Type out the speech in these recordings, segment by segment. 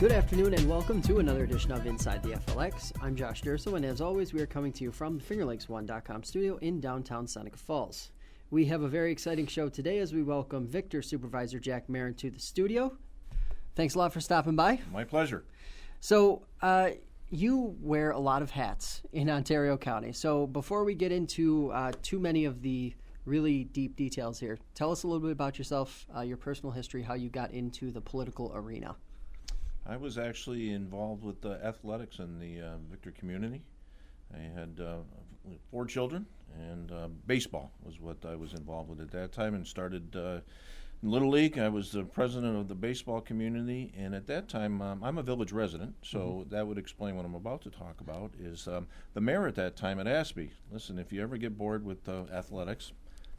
Good afternoon and welcome to another edition of Inside the FLX. I'm Josh Durso, and as always, we are coming to you from the FingerLakes1.com studio in downtown Seneca Falls. We have a very exciting show today as we welcome Victor Supervisor Jack Marren to the studio. Thanks a lot for stopping by. My pleasure. So, you wear a lot of hats in Ontario County. So before we get into too many of the really deep details here, tell us a little bit about yourself, your personal history, how you got into the political arena. I was actually involved with athletics in the Victor community. I had 4 children, and baseball was what I was involved with at that time, and started in Little League. I was the president of the baseball community, and at that time, I'm a village resident, so that would explain what I'm about to talk about, is the mayor at that time had asked me, listen, if you ever get bored with athletics,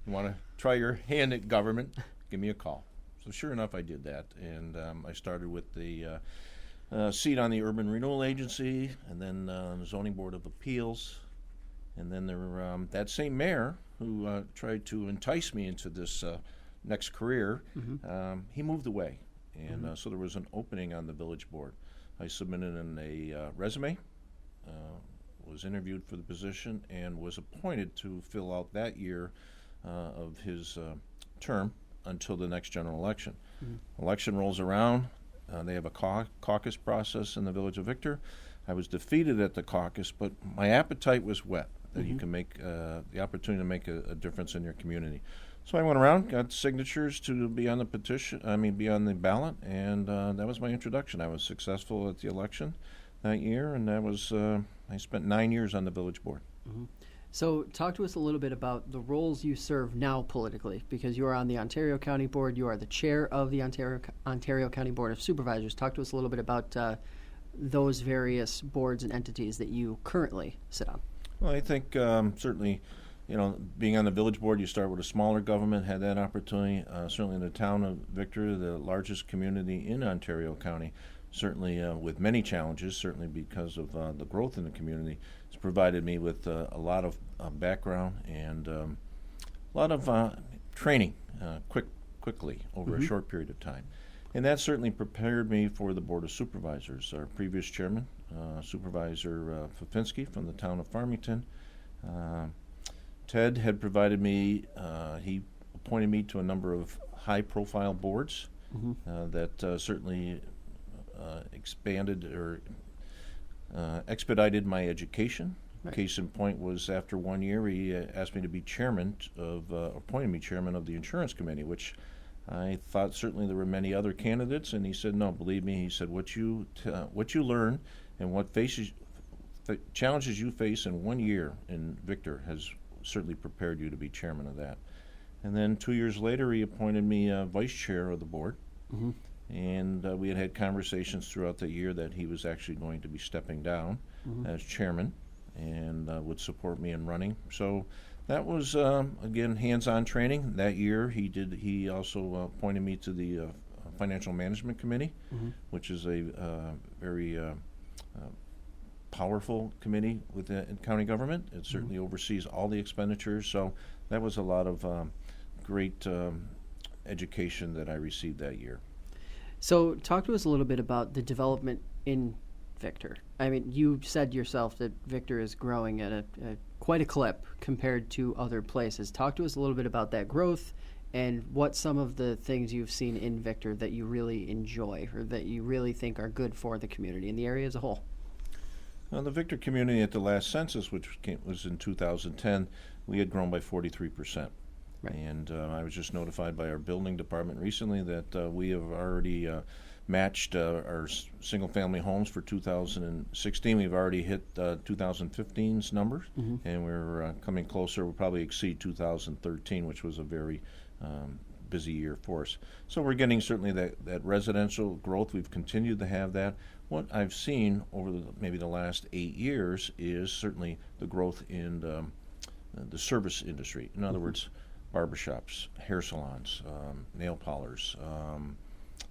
you want to try your hand at government, give me a call. So sure enough, I did that, and I started with the seat on the Urban Renewal Agency, and then the Zoning Board of Appeals, and then that same mayor who tried to entice me into this next career, he moved away, and so there was an opening on the village board. I submitted in a resume, was interviewed for the position, and was appointed to fill out that year of his term until the next general election. Election rolls around. They have a caucus process in the village of Victor. I was defeated at the caucus, but my appetite was whet, that you can make the opportunity to make a difference in your community. So I went around, got signatures to be on the be on the ballot, and that was my introduction. I was successful at the election that year, and that was, I spent 9 years on the village board. So talk to us a little bit about the roles you serve now politically, because you are on the Ontario County Board. You are the chair of the Ontario County Board of Supervisors. Talk to us a little bit about those various boards and entities that you currently sit on. Well, I think certainly, being on the village board, you start with a smaller government, had that opportunity. Certainly in the town of Victor, the largest community in Ontario County, certainly with many challenges, certainly because of the growth in the community, it's provided me with a lot of background and a lot of training quickly over a short period of time. And that certainly prepared me for the Board of Supervisors. Our previous chairman, Supervisor Fafinski from the town of Farmington, Ted had provided me, he appointed me to a number of high-profile boards that certainly expanded or expedited my education. Right. Case in point was after 1 year, he asked me to be appointed me chairman of the insurance committee, which I thought certainly there were many other candidates, and he said, no, believe me, he said, what you learn and what challenges you face in 1 year in Victor has certainly prepared you to be chairman of that. And then 2 years later, he appointed me vice chair of the board. And we had conversations throughout the year that he was actually going to be stepping down as chairman and would support me in running. So that was, again, hands-on training. That year he also appointed me to the Financial Management Committee, which is a very powerful committee within county government. It certainly oversees all the expenditures. So that was a lot of great education that I received that year. So talk to us a little bit about the development in Victor. I mean, you said yourself that Victor is growing at quite a clip compared to other places. Talk to us a little bit about that growth and what some of the things you've seen in Victor that you really enjoy or that you really think are good for the community and the area as a whole. Well, the Victor community at the last census, which was in 2010, we had grown by 43%. Right. And I was just notified by our building department recently that we have already matched our single-family homes for 2016. We've already hit 2015's numbers, and we're coming closer. We'll probably exceed 2013, which was a very busy year for us. So we're getting certainly that residential growth. We've continued to have that. What I've seen over maybe the last 8 years is certainly the growth in the service industry. In other words, barbershops, hair salons, nail parlors,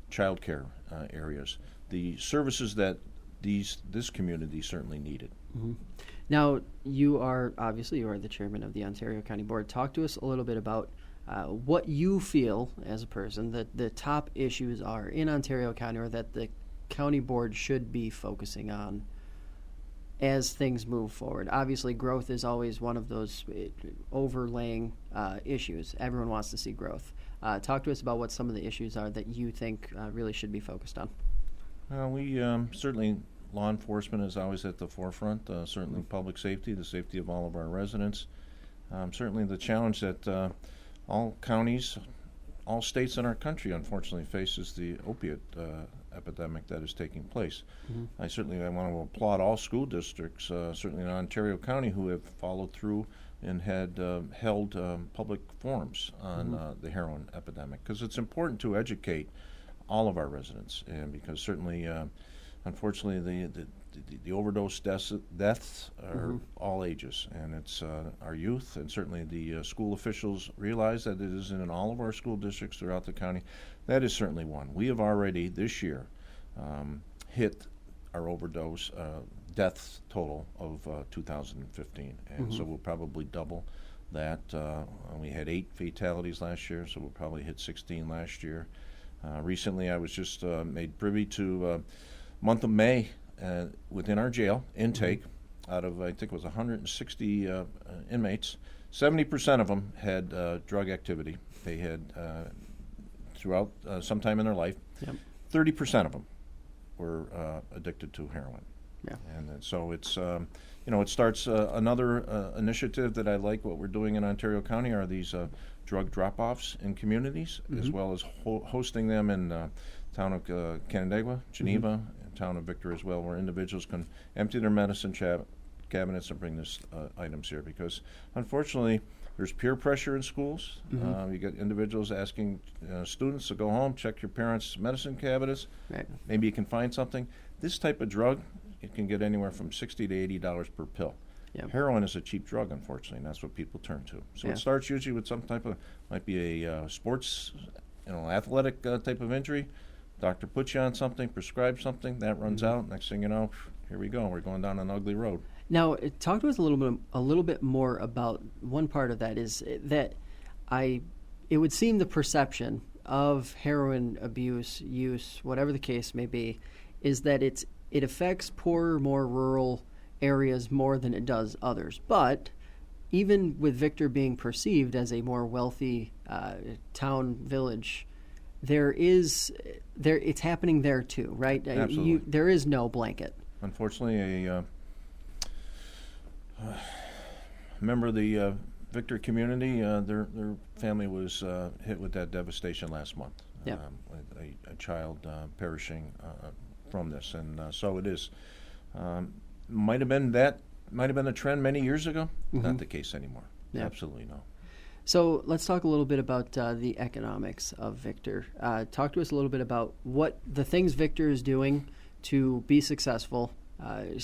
child care areas, the services that this community certainly needed. Now, you are the chairman of the Ontario County Board. Talk to us a little bit about what you feel as a person that the top issues are in Ontario County, or that the county board should be focusing on as things move forward? Obviously, growth is always one of those overlaying issues. Everyone wants to see growth. Talk to us about what some of the issues are that you think really should be focused on. We certainly, law enforcement is always at the forefront. Certainly public safety, the safety of all of our residents. Certainly the challenge that all counties, all states in our country, unfortunately, faces the opiate epidemic that is taking place. I want to applaud all school districts, certainly in Ontario County, who have followed through and had held public forums on the heroin epidemic, because it's important to educate all of our residents, and because certainly, unfortunately, the overdose deaths are all ages, and it's our youth, and certainly the school officials realize that it is in all of our school districts throughout the county. That is certainly one. We have already this year hit our overdose deaths total of 2015, and so we'll probably double that. We had 8 fatalities last year, so we'll probably hit 16 last year. Recently, I was just made privy to month of May within our jail intake. Out of, I think it was 160 inmates, 70% of them had drug activity. They had throughout sometime in their life. 30% of them were addicted to heroin. And so it's it starts another initiative that I like. What we're doing in Ontario County are these drug drop-offs in communities, as well as hosting them in town of Canandaigua, Geneva, and town of Victor as well, where individuals can empty their medicine cabinets and bring these items here, because unfortunately there's peer pressure in schools. You get individuals asking students to go home, check your parents' medicine cabinets. Maybe you can find something. This type of drug, it can get anywhere from $60 to $80 per pill. Heroin is a cheap drug, unfortunately, and that's what people turn to. So it starts usually with some type of, might be a sports, athletic type of injury. Doctor puts you on something, prescribes something, that runs out. Next thing you know, here we go. We're going down an ugly road. Now, talk to us a little bit more about one part of that is that it would seem the perception of heroin abuse, use, whatever the case may be, is that it affects poorer, more rural areas more than it does others. But even with Victor being perceived as a more wealthy town, village, it's happening there too, right? Absolutely. There is no blanket. Unfortunately, a member of the Victor community, their family was hit with that devastation last month. A child perishing from this, and so it is. Might have been a trend many years ago. Not the case anymore. Absolutely no. So let's talk a little bit about the economics of Victor. Talk to us a little bit about what the things Victor is doing to be successful, to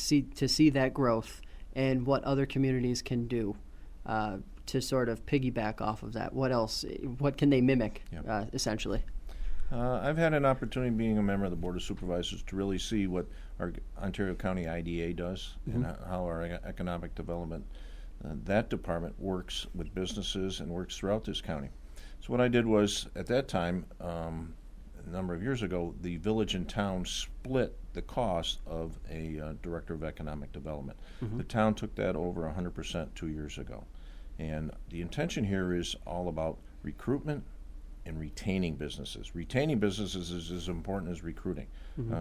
see that growth, and what other communities can do to sort of piggyback off of that. What else? What can they mimic, essentially? I've had an opportunity, being a member of the Board of Supervisors, to really see what our Ontario County IDA does and how our economic development, that department works with businesses and works throughout this county. So what I did was, at that time, a number of years ago, the village and town split the cost of a director of economic development. The town took that over 100% 2 years ago. And the intention here is all about recruitment and retaining businesses. Retaining businesses is as important as recruiting.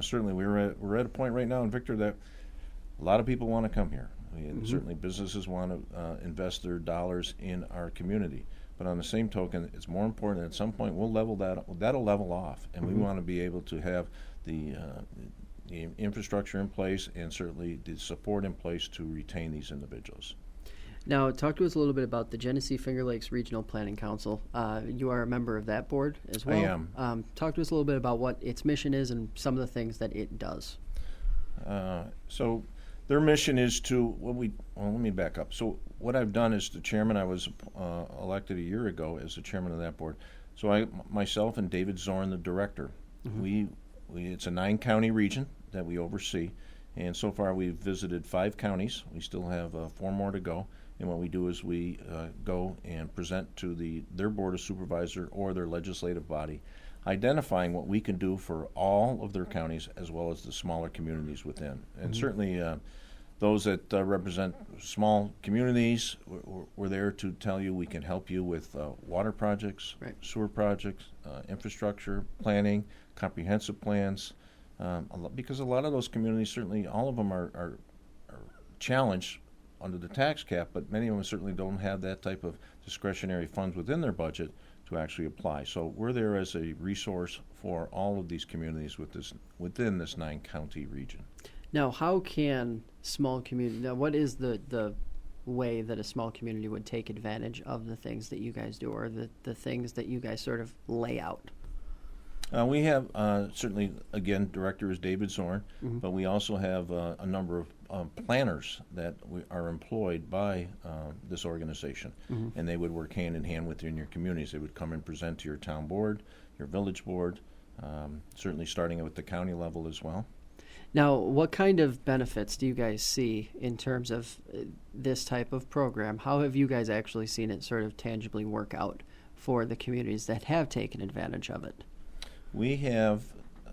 Certainly, we're at a point right now in Victor that a lot of people want to come here. And certainly businesses want to invest their dollars in our community. But on the same token, it's more important that at some point we'll level that'll level off, and we want to be able to have the infrastructure in place and certainly the support in place to retain these individuals. Now, talk to us a little bit about the Genesee Finger Lakes Regional Planning Council. You are a member of that board as well. I am. Talk to us a little bit about what its mission is and some of the things that it does. So their mission is to, let me back up. So what I've done as the chairman, I was elected a year ago as the chairman of that board. So myself and David Zorn, the director, it's a 9-county region that we oversee. And so far we've visited 5 counties. We still have 4 more to go. And what we do is we go and present to their Board of Supervisor or their legislative body identifying what we can do for all of their counties as well as the smaller communities within. And certainly those that represent small communities, we're there to tell you we can help you with water projects, Right. sewer projects, infrastructure, planning, comprehensive plans, because a lot of those communities, certainly all of them are challenged under the tax cap, but many of them certainly don't have that type of discretionary funds within their budget to actually apply. So we're there as a resource for all of these communities within this 9-county region. Now, how can small community? Now, what is the way that a small community would take advantage of the things that you guys do, or the things that you guys sort of lay out? We have certainly, again, director is David Zorn, but we also have a number of planners that are employed by this organization, and they would work hand in hand within your communities. They would come and present to your town board, your village board, certainly starting with the county level as well. Now, what kind of benefits do you guys see in terms of this type of program? How have you guys actually seen it sort of tangibly work out for the communities that have taken advantage of it? We have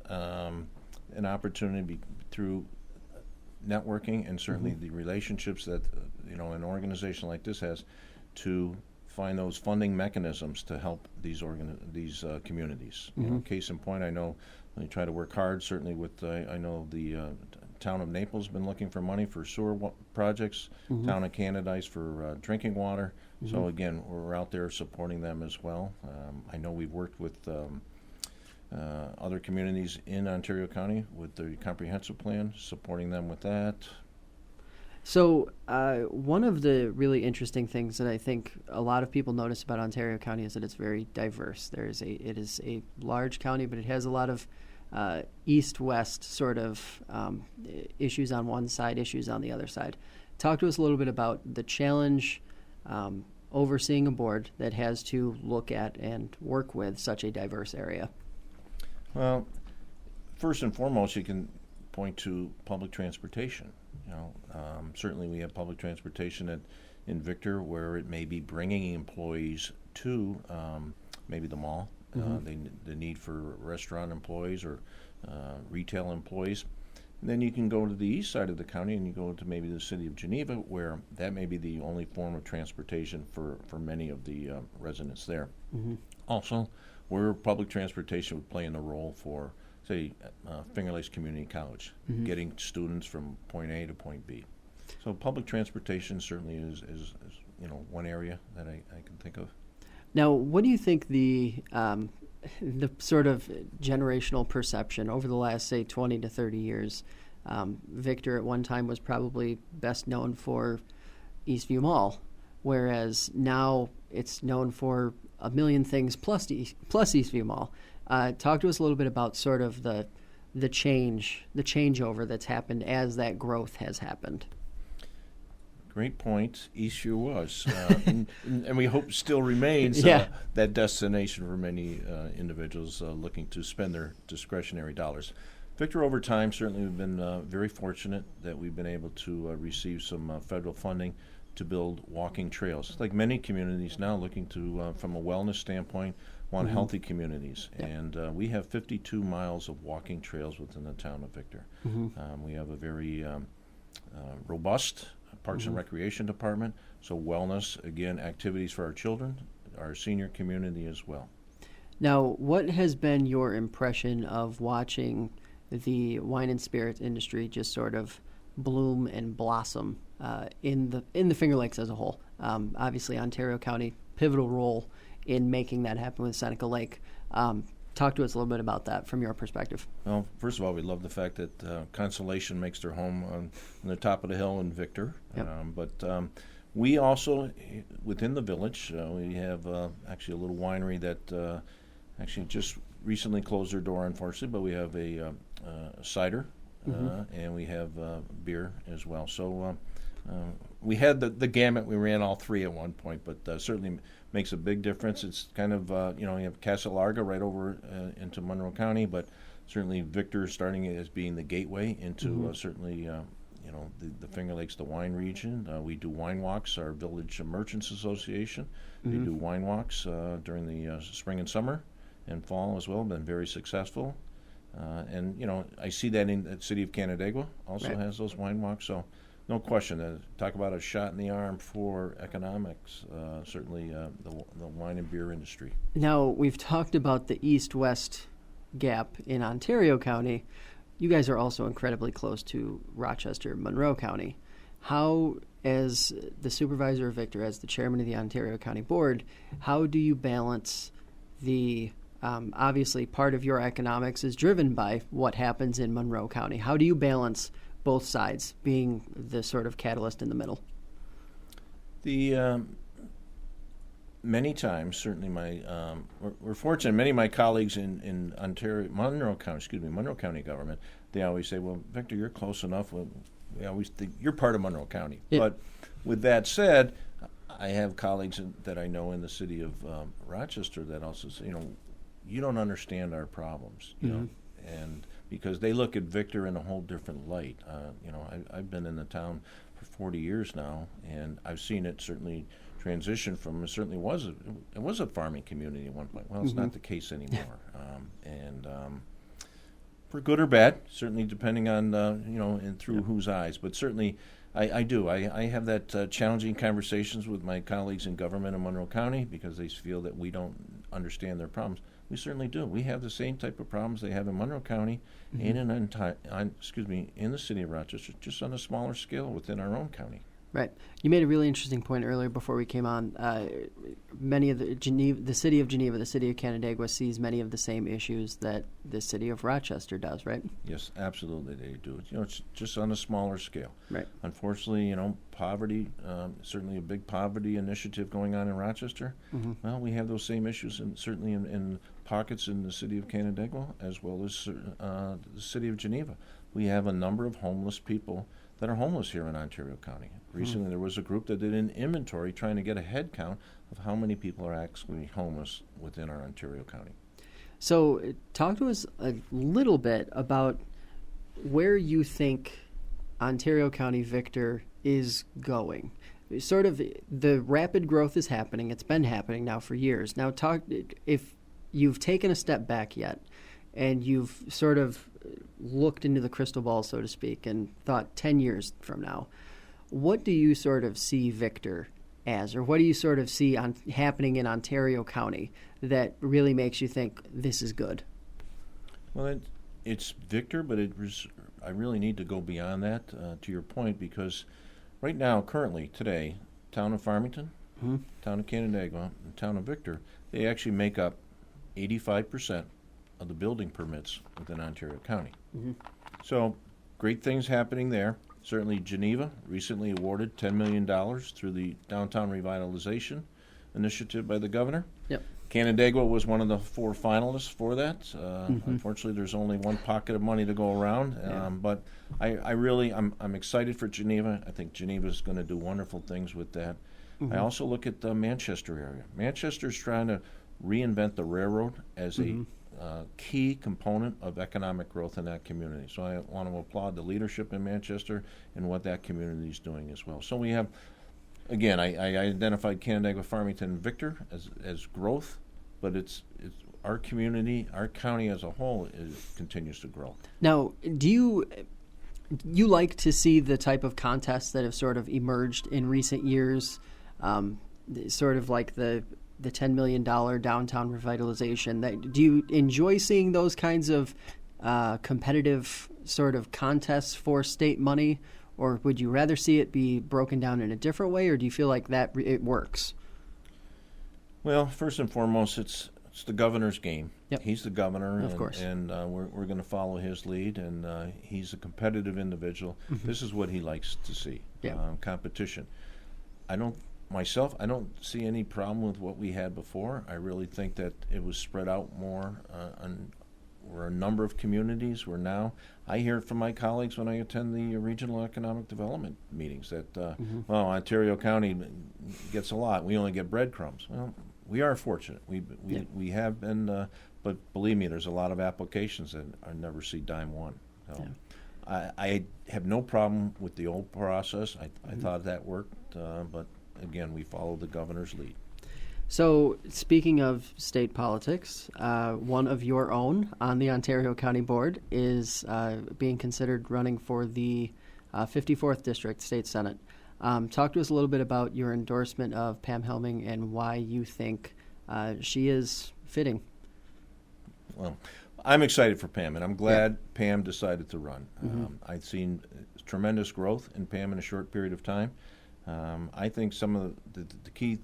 an opportunity through networking and certainly the relationships that an organization like this has to find those funding mechanisms to help these communities. Case in point, I know we try to work hard. Certainly, with I know the town of Naples has been looking for money for sewer projects. Town of Canadice for drinking water. So again, we're out there supporting them as well. I know we've worked with other communities in Ontario County with the comprehensive plan, supporting them with that. So one of the really interesting things that I think a lot of people notice about Ontario County is that it's very diverse. It is a large county, but it has a lot of east-west sort of issues on one side, issues on the other side. Talk to us a little bit about the challenge overseeing a board that has to look at and work with such a diverse area. Well, first and foremost, you can point to public transportation. Certainly we have public transportation in Victor where it may be bringing employees to maybe the mall, the need for restaurant employees or retail employees. And then you can go to the east side of the county and you go to maybe the city of Geneva where that may be the only form of transportation for many of the residents there. Also, where public transportation would play in the role for, say, Finger Lakes Community College, getting students from point A to point B. So public transportation certainly is one area that I can think of. Now, what do you think the sort of generational perception over the last, say, 20 to 30 years? Victor at one time was probably best known for Eastview Mall, whereas now it's known for a million things plus Eastview Mall. Talk to us a little bit about sort of the changeover that's happened as that growth has happened. Great point. Eastview was, and we hope still remains that destination for many individuals looking to spend their discretionary dollars. Victor, over time, certainly we've been very fortunate that we've been able to receive some federal funding to build walking trails. Like many communities now looking to, from a wellness standpoint, want healthy communities. And we have 52 miles of walking trails within the town of Victor. We have a very robust Parks and Recreation Department. So wellness, again, activities for our children, our senior community as well. Now, what has been your impression of watching the wine and spirit industry just sort of bloom and blossom in the Finger Lakes as a whole? Obviously, Ontario County, pivotal role in making that happen with Seneca Lake. Talk to us a little bit about that from your perspective. Well, first of all, we love the fact that Constellation makes their home on the top of the hill in Victor. But we also, within the village, we have actually a little winery that actually just recently closed their door, unfortunately, but we have a cider and we have beer as well. So we had the gamut. We ran all three at one point, but certainly makes a big difference. It's kind of, you have Casa Larga right over into Monroe County, but certainly Victor starting as being the gateway into certainly, the Finger Lakes, the wine region. We do wine walks, our Village Merchants Association. They do wine walks during the spring and summer. and fall as well, been very successful. And, I see that in the city of Canandaigua also has those wine walks. So no question. Talk about a shot in the arm for economics, certainly the wine and beer industry. Now, we've talked about the east-west gap in Ontario County. You guys are also incredibly close to Rochester, Monroe County. How, as the supervisor, Victor, as the chairman of the Ontario County Board, how do you balance the obviously part of your economics is driven by what happens in Monroe County. How do you balance both sides, being the sort of catalyst in the middle? Many times, certainly we're fortunate. Many of my colleagues in Monroe County government, they always say, "Well, Victor, you're close enough. Well, we always think you're part of Monroe County." Yeah. But with that said, I have colleagues that I know in the city of Rochester that also say, you don't understand our problems, you know, and because they look at Victor in a whole different light. I've been in the town for 40 years now, and I've seen it certainly transition from it was a farming community at one point. Well, it's not the case anymore, and for good or bad, certainly depending on and through whose eyes, but certainly. I have that challenging conversations with my colleagues in government in Monroe County because they feel that we don't understand their problems. We certainly do. We have the same type of problems they have in Monroe County and in the city of Rochester, just on a smaller scale within our own county. Right. You made a really interesting point earlier before we came on. Many of the city of Geneva, the city of Canandaigua sees many of the same issues that the city of Rochester does, right? Yes, absolutely they do. It's just on a smaller scale. Right. Unfortunately, poverty, certainly a big poverty initiative going on in Rochester. Well, we have those same issues certainly in pockets in the city of Canandaigua as well as the city of Geneva. We have a number of homeless people that are homeless here in Ontario County. Recently, there was a group that did an inventory trying to get a head count of how many people are actually homeless within our Ontario County. So talk to us a little bit about where you think Ontario County, Victor, is going. Sort of the rapid growth is happening. It's been happening now for years. Now, if you've taken a step back yet and you've sort of looked into the crystal ball, so to speak, and thought 10 years from now, what do you sort of see Victor as, or what do you sort of see happening in Ontario County that really makes you think this is good? Well, it's Victor, but I really need to go beyond that, to your point, because right now, currently, today, town of Farmington, town of Canandaigua, and town of Victor, they actually make up 85% of the building permits within Ontario County. So great things happening there. Certainly Geneva recently awarded $10 million through the Downtown Revitalization Initiative by the governor. Yep. Canandaigua was one of the 4 finalists for that. Unfortunately, there's only one pocket of money to go around. But I'm excited for Geneva. I think Geneva is going to do wonderful things with that. I also look at the Manchester area. Manchester's trying to reinvent the railroad as a key component of economic growth in that community. So I want to applaud the leadership in Manchester and what that community is doing as well. So we have, again, I identified Canandaigua, Farmington, and Victor as growth, but it's our community, our county as a whole continues to grow. Now, do you like to see the type of contests that have sort of emerged in recent years, sort of like the $10 million downtown revitalization? Do you enjoy seeing those kinds of competitive sort of contests for state money, or would you rather see it be broken down in a different way, or do you feel like that it works? Well, first and foremost, it's the governor's game. Yep. He's the governor, of course, and we're going to follow his lead, and he's a competitive individual. This is what he likes to see, competition. I don't see any problem with what we had before. I really think that it was spread out more we're a number of communities. I hear it from my colleagues when I attend the regional economic development meetings that, Ontario County gets a lot. We only get breadcrumbs. Well, we are fortunate. We have been, but believe me, there's a lot of applications that I never see dime one. So I have no problem with the old process. I thought that worked, but again, we follow the governor's lead. So, speaking of state politics, one of your own on the Ontario County Board is being considered running for the 54th District State Senate. Talk to us a little bit about your endorsement of Pam Helming and why you think she is fitting. Well, I'm excited for Pam, and I'm glad Pam decided to run. I've seen tremendous growth in Pam in a short period of time. I think some of the key,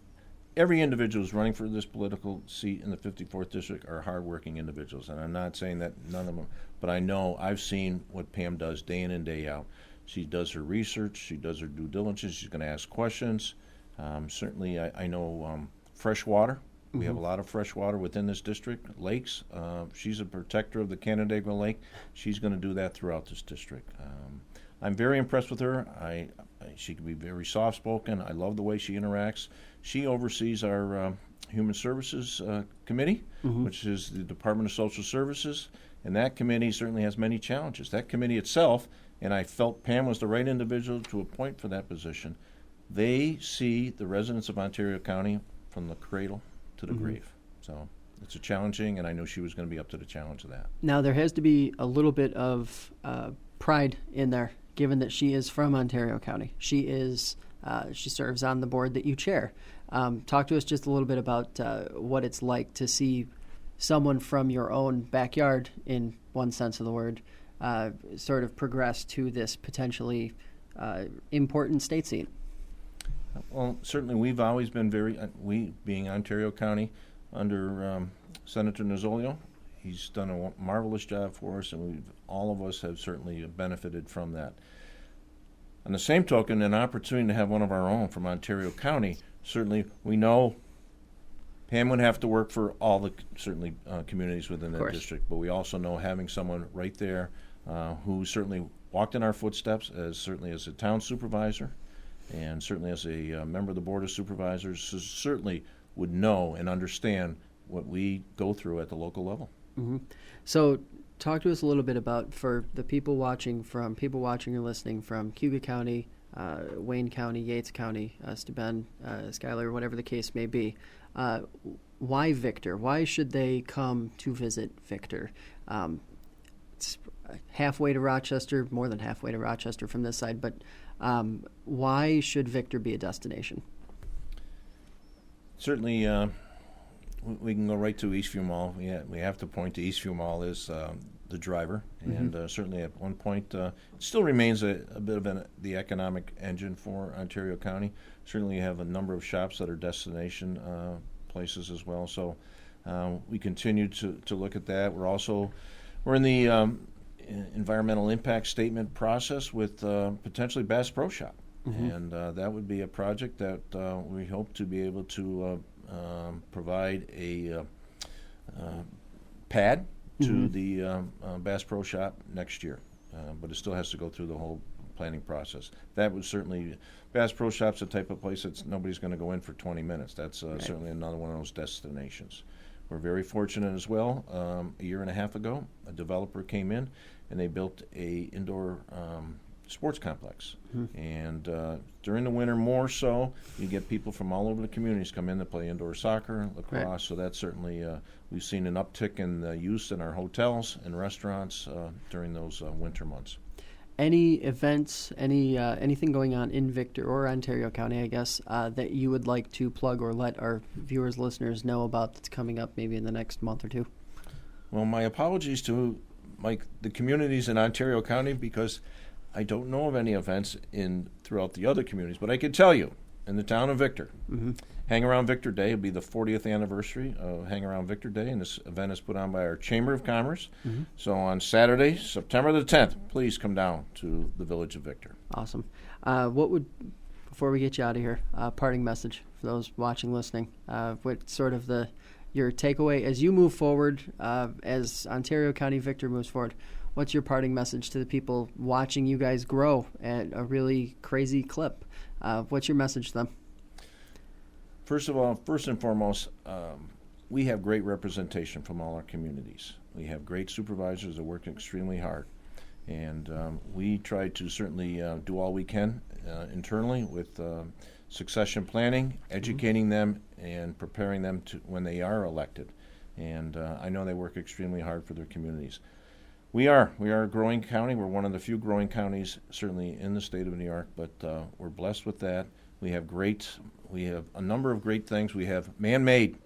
every individual who's running for this political seat in the 54th District are hardworking individuals, and I'm not saying that none of them, but I know I've seen what Pam does day in and day out. She does her research, she does her due diligence, she's going to ask questions. Certainly, I know fresh water. We have a lot of fresh water within this district, lakes. She's a protector of the Canandaigua Lake. She's going to do that throughout this district. I'm very impressed with her. She can be very soft-spoken. I love the way she interacts. She oversees our Human Services Committee, which is the Department of Social Services, and that committee certainly has many challenges. That committee itself, and I felt Pam was the right individual to appoint for that position, they see the residents of Ontario County from the cradle to the grave. So it's a challenging, and I know she was going to be up to the challenge of that. Now, there has to be a little bit of pride in there, given that she is from Ontario County. She serves on the board that you chair. Talk to us just a little bit about what it's like to see someone from your own backyard, in one sense of the word, sort of progress to this potentially important state seat. Well, certainly we've always been we being Ontario County under Senator Nozzolio, he's done a marvelous job for us, and all of us have certainly benefited from that. On the same token, an opportunity to have one of our own from Ontario County, certainly we know Pam would have to work for all the communities within that district, but we also know having someone right there who certainly walked in our footsteps as a town supervisor, and certainly as a member of the Board of Supervisors, certainly would know and understand what we go through at the local level. So talk to us a little bit about, for the people watching or listening from Cuba County, Wayne County, Yates County, Steuben, Schuyler, whatever the case may be, why Victor? Why should they come to visit Victor? It's halfway to Rochester, more than halfway to Rochester from this side, but why should Victor be a destination? Certainly, we can go right to Eastview Mall. We have to point to Eastview Mall as the driver, and certainly at one point it still remains a bit of the economic engine for Ontario County. Certainly, you have a number of shops that are destination places as well. So we continue to look at that. We're in the environmental impact statement process with potentially Bass Pro Shop, and that would be a project that we hope to be able to provide a pad to the Bass Pro Shop next year, but it still has to go through the whole planning process. That would certainly, Bass Pro Shop's the type of place that nobody's going to go in for 20 minutes. That's certainly another one of those destinations. We're very fortunate as well. A year and a half ago, a developer came in and they built a indoor sports complex. And during the winter more so, you get people from all over the communities come in to play indoor soccer, lacrosse. So that's certainly, we've seen an uptick in the use in our hotels and restaurants during those winter months. Any events, anything going on in Victor or Ontario County, I guess, that you would like to plug or let our viewers, listeners know about that's coming up maybe in the next month or two? Well, my apologies to the communities in Ontario County, because I don't know of any events throughout the other communities, but I can tell you, in the town of Victor, Hang Around Victor Day will be the 40th anniversary of Hang Around Victor Day, and this event is put on by our Chamber of Commerce. So on Saturday, September the 10th, please come down to the village of Victor. Awesome. Before we get you out of here, parting message for those watching, listening, what sort of your takeaway as you move forward, as Ontario County Victor moves forward? What's your parting message to the people watching you guys grow at a really crazy clip? What's your message to them? First and foremost, we have great representation from all our communities. We have great supervisors that work extremely hard. And we try to certainly do all we can internally with succession planning, educating them, and preparing them to when they are elected. And I know they work extremely hard for their communities. We are a growing county. We're one of the few growing counties, certainly in the state of New York, but we're blessed with that. We have a number of great things. We have man-made,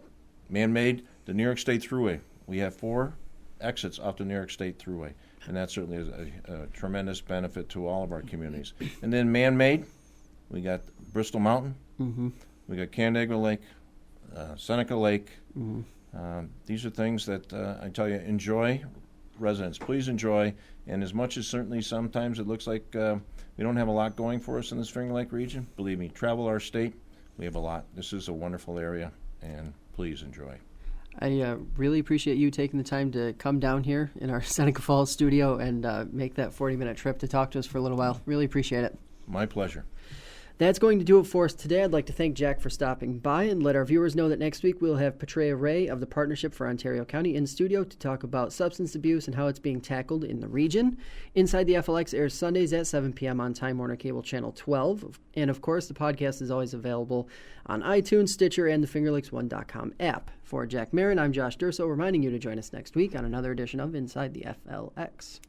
the New York State Thruway. We have 4 exits off the New York State Thruway, and that certainly is a tremendous benefit to all of our communities. And then man-made, we got Bristol Mountain, we got Canandaigua Lake, Seneca Lake. These are things that I tell you, enjoy, residents, please enjoy. And as much as certainly sometimes it looks like we don't have a lot going for us in this Finger Lake region, believe me, travel our state, we have a lot. This is a wonderful area, and please enjoy. I really appreciate you taking the time to come down here in our Seneca Falls studio and make that 40-minute trip to talk to us for a little while. Really appreciate it. My pleasure. That's going to do it for us today. I'd like to thank Jack for stopping by and let our viewers know that next week we'll have Patrea Ray of the Partnership for Ontario County in studio to talk about substance abuse and how it's being tackled in the region. Inside the FLX airs Sundays at 7 p.m. on Time Warner Cable Channel 12. And, of course, the podcast is always available on iTunes, Stitcher, and the FingerLakes1.com app. For Jack Marren, I'm Josh Durso, reminding you to join us next week on another edition of Inside the FLX.